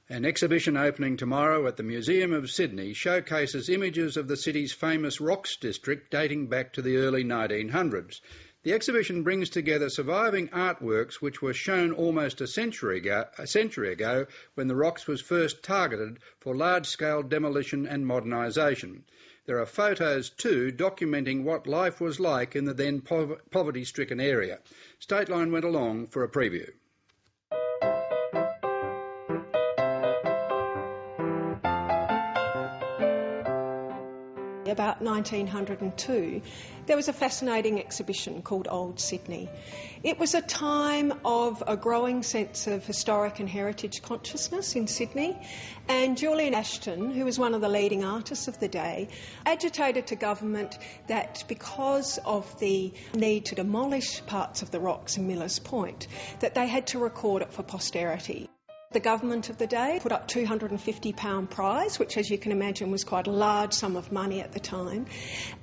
An exhibition opening tomorrow at the Museum of Sydney showcases images of the city's famous rocks district dating back to the early 1900s. The exhibition brings together surviving artworks which were shown almost a century ago when the rocks was first targeted for large-scale demolition and modernisation. There are photos too documenting what life was like in the then poverty-stricken area. Stateline went along for a preview. About 1902, there was a fascinating exhibition called Old Sydney. It was a time of a growing sense of historic and heritage consciousness in Sydney, and Julian Ashton, who was one of the leading artists of the day, agitated to government that because of the need to demolish parts of the rocks in Millers Point, that they had to record it for posterity. The government of the day put up £250 prize, which, as you can imagine, was quite a large sum of money at the time.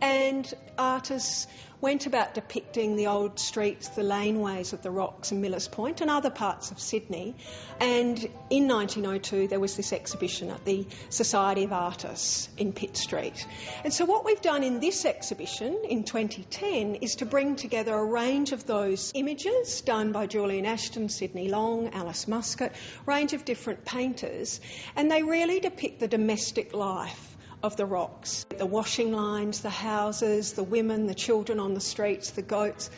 And artists went about depicting the old streets, the laneways of the rocks in Millers Point and other parts of Sydney. And in 1902, there was this exhibition at the Society of Artists in Pitt Street. And so what we've done in this exhibition in 2010 is to bring together a range of those images done by Julian Ashton, Sidney Long, Alice Muscat, range of different painters, and they really depict the domestic life of the rocks. The washing lines, the houses, the women, the children on the streets, the goats.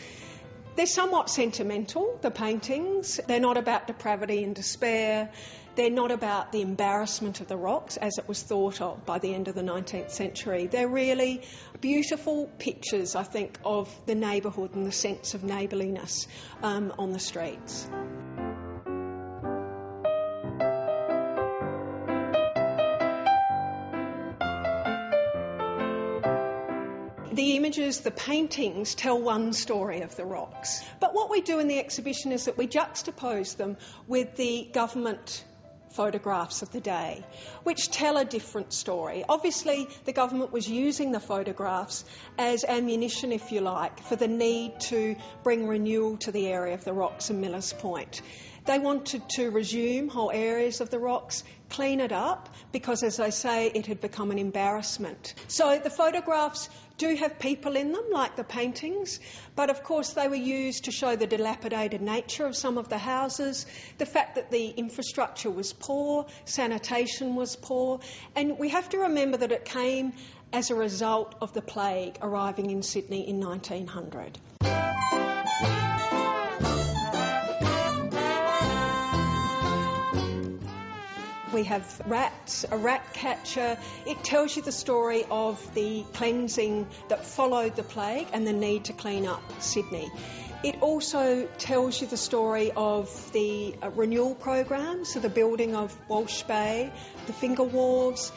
They're somewhat sentimental, the paintings. They're not about depravity and despair. They're not about the embarrassment of the rocks as it was thought of by the end of the 19th century. They're really beautiful pictures, I think, of the neighbourhood and the sense of neighbourliness on the streets. The images, the paintings, tell one story of the rocks. But what we do in the exhibition is that we juxtapose them with the government photographs of the day, which tell a different story. Obviously, the government was using the photographs as ammunition, if you like, for the need to bring renewal to the area of the rocks in Millers Point. They wanted to resume whole areas of the rocks, clean it up, because, as I say, it had become an embarrassment. So the photographs do have people in them, like the paintings, but of course they were used to show the dilapidated nature of some of the houses, the fact that the infrastructure was poor, sanitation was poor, and we have to remember that it came as a result of the plague arriving in Sydney in 1900. We have rats, a rat catcher. It tells you the story of the cleansing that followed the plague and the need to clean up Sydney. It also tells you the story of the renewal program, so the building of Walsh Bay, the Finger Wharves.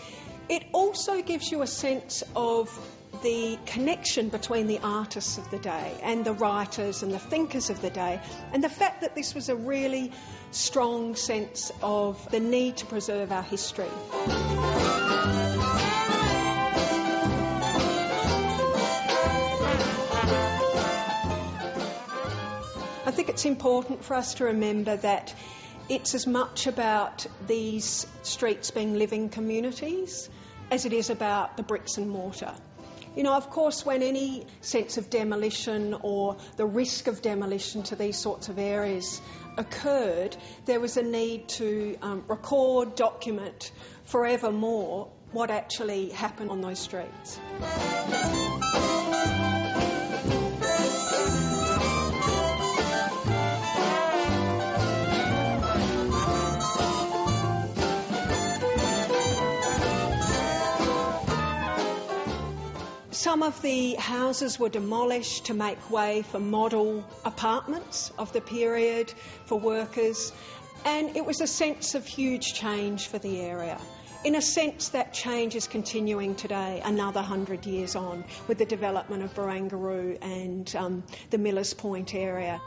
It also gives you a sense of the connection between the artists of the day and the writers and the thinkers of the day, and the fact that this was a really strong sense of the need to preserve our history. I think it's important for us to remember that it's as much about these streets being living communities as it is about the bricks and mortar. You know, of course, when any sense of demolition or the risk of demolition to these sorts of areas occurred, there was a need to record, document forevermore what actually happened on those streets. Some of the houses were demolished to make way for model apartments of the period for workers, and it was a sense of huge change for the area. In a sense, that change is continuing today, another 100 years on, with the development of Barangaroo and the Millers Point area.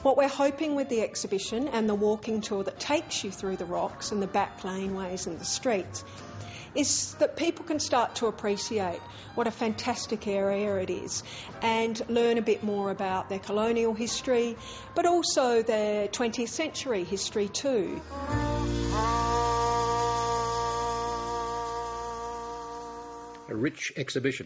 What we're hoping with the exhibition and the walking tour that takes you through the rocks and the back laneways and the streets is that people can start to appreciate what a fantastic area it is and learn a bit more about their colonial history, but also their 20th century history too. A rich exhibition.